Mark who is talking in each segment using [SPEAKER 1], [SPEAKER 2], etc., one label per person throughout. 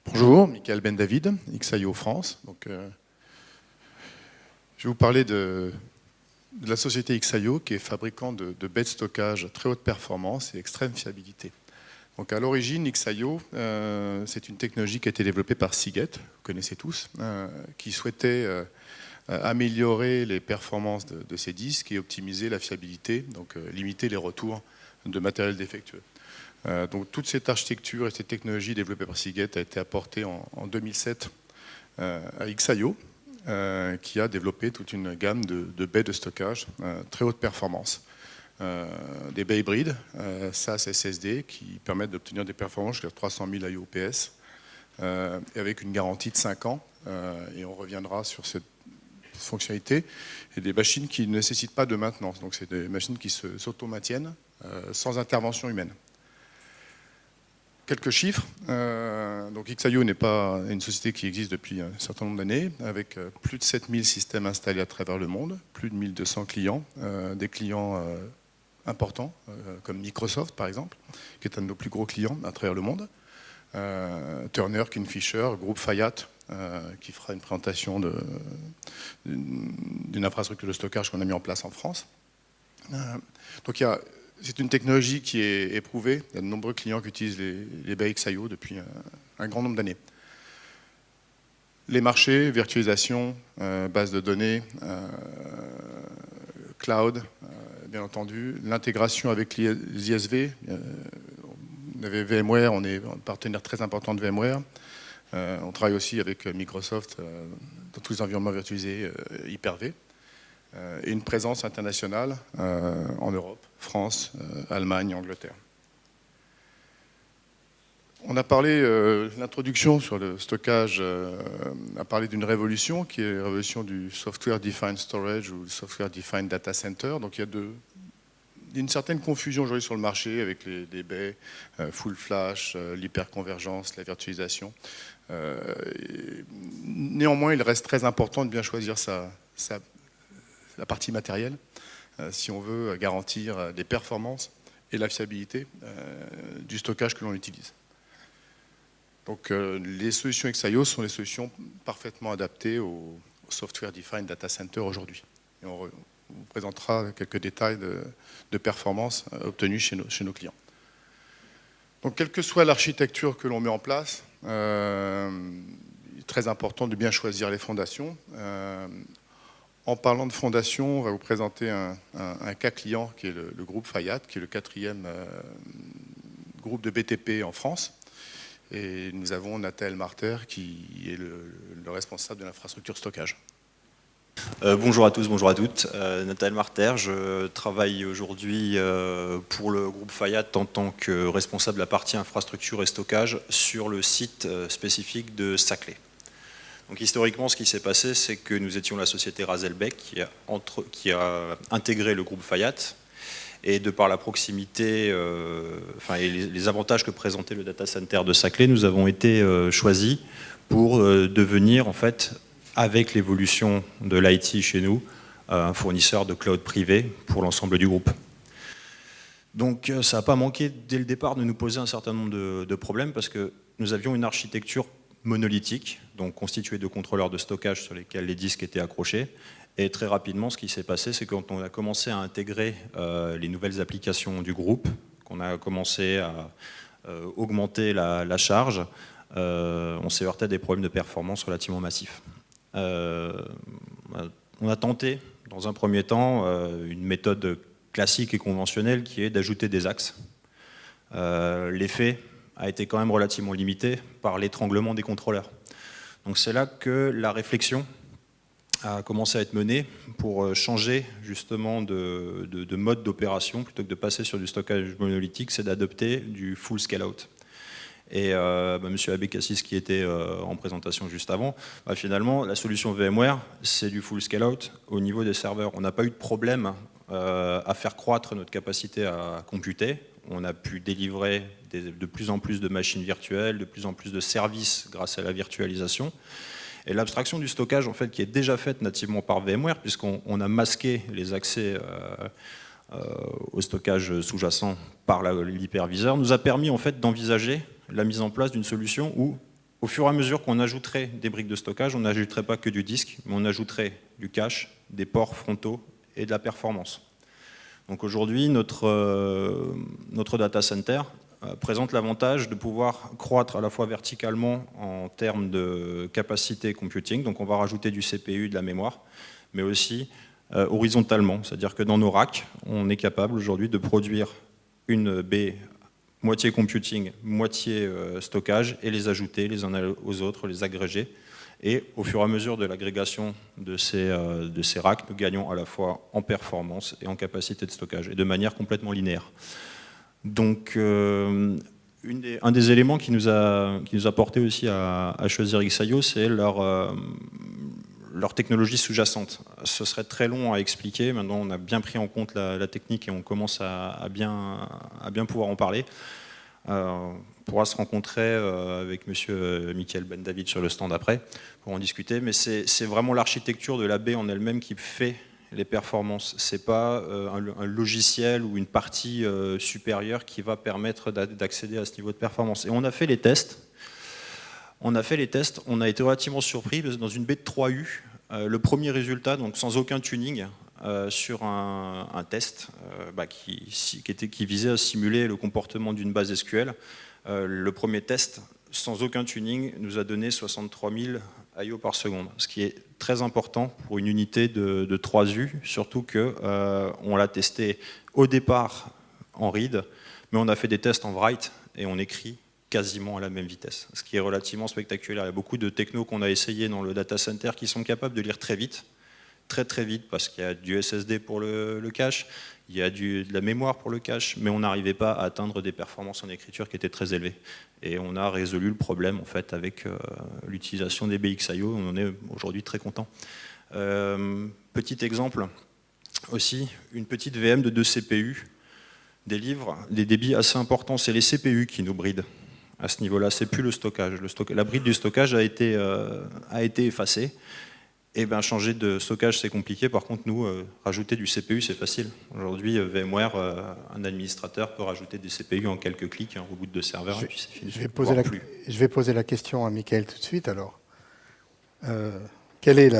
[SPEAKER 1] Bonjour, Michael Ben David, XIO France. Donc, je vais vous parler de la société XIO qui est fabricant de baies de stockage à très haute performance et extrême fiabilité. Donc, à l'origine, XIO, c'est une technologie qui a été développée par Seagate, vous connaissez tous, qui souhaitait améliorer les performances de ces disques et optimiser la fiabilité, donc limiter les retours de matériel défectueux. Donc toute cette architecture et cette technologie développée par Seagate a été apportée en 2007 à XIO, qui a développé toute une gamme de baies de stockage très haute performance. Des baies hybrides, SAS SSD, qui permettent d'obtenir des performances jusqu'à 300 000 IOPS, et avec une garantie de 5 ans, et on reviendra sur cette fonctionnalité, et des machines qui ne nécessitent pas de maintenance. Donc c'est des machines qui s'auto-maintiennent sans intervention humaine. Quelques chiffres. Donc XIO n'est pas une société qui existe depuis un certain nombre d'années, avec plus de 7000 systèmes installés à travers le monde, plus de 1200 clients, des clients importants, comme Microsoft par exemple, qui est un de nos plus gros clients à travers le monde, Turner, Kingfisher, Groupe Fayat, qui fera une présentation d'une infrastructure de stockage qu'on a mis en place en France. Donc c'est une technologie qui est éprouvée. Il y a de nombreux clients qui utilisent les baies XIO depuis un grand nombre d'années. Les marchés, virtualisation, base de données, cloud, bien entendu, l'intégration avec les ISV. On avait VMware, on est un partenaire très important de VMware. On travaille aussi avec Microsoft dans tous les environnements virtualisés Hyper-V. Et une présence internationale en Europe, France, Allemagne, Angleterre. On a parlé, l'introduction sur le stockage a parlé d'une révolution qui est la révolution du Software Defined Storage ou Software Defined Data Center. Donc il y a une certaine confusion aujourd'hui sur le marché avec les baies, full flash, l'hyperconvergence, la virtualisation. Néanmoins, il reste très important de bien choisir la partie matérielle, si on veut garantir les performances et la fiabilité du stockage que l'on utilise. Donc les solutions XIO sont des solutions parfaitement adaptées au Software Defined Data Center aujourd'hui. Et on vous présentera quelques détails de performance obtenus chez nos clients. Donc quelle que soit l'architecture que l'on met en place, il est très important de bien choisir les fondations. En parlant de fondation, on va vous présenter un cas client qui est le groupe Fayat, qui est le 4e groupe de BTP en France. Et nous avons Nathalie Marter qui est le responsable de l'infrastructure stockage.
[SPEAKER 2] Bonjour à tous, bonjour à toutes. Nathalie Marter, je travaille aujourd'hui pour le groupe Fayat en tant que responsable de la partie infrastructure et stockage sur le site spécifique de Saclay. Donc historiquement, ce qui s'est passé, c'est que nous étions la société Razelbeck qui a intégré le groupe Fayat, et de par la proximité et les avantages que présentait le data center de Saclay, nous avons été choisis pour devenir, en fait, avec l'évolution de l'IT chez nous, un fournisseur de cloud privé pour l'ensemble du groupe. Donc ça n'a pas manqué dès le départ de nous poser un certain nombre de problèmes, parce que nous avions une architecture monolithique, donc constitué de contrôleurs de stockage sur lesquels les disques étaient accrochés. Et très rapidement, ce qui s'est passé, c'est quand on a commencé à intégrer les nouvelles applications du groupe, qu'on a commencé à augmenter la charge, on s'est heurté à des problèmes de performance relativement massifs. On a tenté, dans un premier temps, une méthode classique et conventionnelle qui est d'ajouter des axes. L'effet a été quand même relativement limité par l'étranglement des contrôleurs. Donc c'est là que la réflexion a commencé à être menée pour changer justement de mode d'opération. Plutôt que de passer sur du stockage monolithique, c'est d'adopter du full scale-out. Et M. Abécassis, qui était en présentation juste avant, finalement, la solution VMware, c'est du full scale-out au niveau des serveurs. On n'a pas eu de problème à faire croître notre capacité à computer. On a pu délivrer de plus en plus de machines virtuelles, de plus en plus de services grâce à la virtualisation. Et l'abstraction du stockage, en fait, qui est déjà faite nativement par VMware, puisqu'on a masqué les accès au stockage sous-jacent par l'hyperviseur, nous a permis en fait d'envisager la mise en place d'une solution où Au fur et à mesure qu'on ajouterait des briques de stockage, on n'ajouterait pas que du disque, mais on ajouterait du cache, des ports frontaux et de la performance. Donc aujourd'hui, notre data center présente l'avantage de pouvoir croître à la fois verticalement en termes de capacité computing, donc on va rajouter du CPU, de la mémoire, mais aussi horizontalement, c'est-à-dire que dans nos racks, on est capable aujourd'hui de produire une baie moitié computing, moitié stockage, et les ajouter les uns aux autres, les agréger. Et au fur et à mesure de l'agrégation de ces racks, nous gagnons à la fois en performance et en capacité de stockage, et de manière complètement linéaire. Donc, un des éléments qui nous a porté aussi à choisir XIO, c'est leur technologie sous-jacente. Ce serait très long à expliquer. Maintenant, on a bien pris en compte la technique et on commence à bien pouvoir en parler. On pourra se rencontrer avec monsieur Michael Ben David sur le stand après pour en discuter. Mais c'est vraiment l'architecture de la baie en elle-même qui fait les performances. Ce n'est pas un logiciel ou une partie supérieure qui va permettre d'accéder à ce niveau de performance. Et on a fait les tests. On a été relativement surpris parce que dans une baie de 3U, le premier résultat, donc sans aucun tuning, sur un test qui visait à simuler le comportement d'une base SQL, le premier test, sans aucun tuning, nous a donné 63 000 IO par seconde, ce qui est très important pour une unité de 3U, surtout qu'on l'a testé au départ en read, mais on a fait des tests en write et on écrit quasiment à la même vitesse, ce qui est relativement spectaculaire. Il y a beaucoup de technos qu'on a essayé dans le data center qui sont capables de lire très vite, très vite, parce qu'il y a du SSD pour le cache, il y a de la mémoire pour le cache, mais on n'arrivait pas à atteindre des performances en écriture qui étaient très élevées. Et on a résolu le problème en fait avec l'utilisation des BXIO, on en est aujourd'hui très content. Petit exemple aussi, une petite VM de 2 CPU délivre des débits assez importants, c'est les CPU qui nous brident à ce niveau-là, c'est plus le stockage. La bride du stockage a été effacée. Et bien, changer de stockage, c'est compliqué. Par contre, nous, rajouter du CPU, c'est facile. Aujourd'hui, VMware, un administrateur peut rajouter des CPU en quelques clics, un reboot de serveur, et puis c'est fini.
[SPEAKER 3] Je vais poser la question à Michael tout de suite. Alors, quel est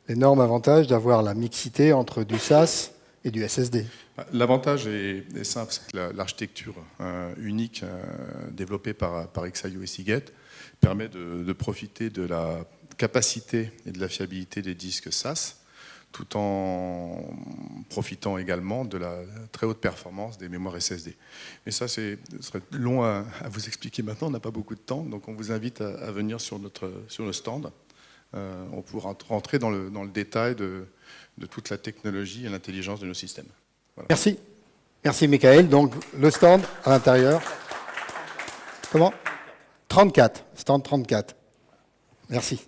[SPEAKER 3] l'énorme avantage d'avoir la mixité entre du SAS et du SSD?
[SPEAKER 1] L'avantage est simple, c'est que l'architecture unique développée par XIO et Seagate permet de profiter de la capacité et de la fiabilité des disques SAS, tout en profitant également de la très haute performance des mémoires SSD. Mais ça, ce serait long à vous expliquer maintenant, on n'a pas beaucoup de temps, donc on vous invite à venir sur le stand. On pourra rentrer dans le détail de toute la technologie et l'intelligence de nos systèmes. Voilà.
[SPEAKER 3] Merci. Merci, Michael. Donc, le stand à l'intérieur. Comment ? 34. Stand 34. Merci.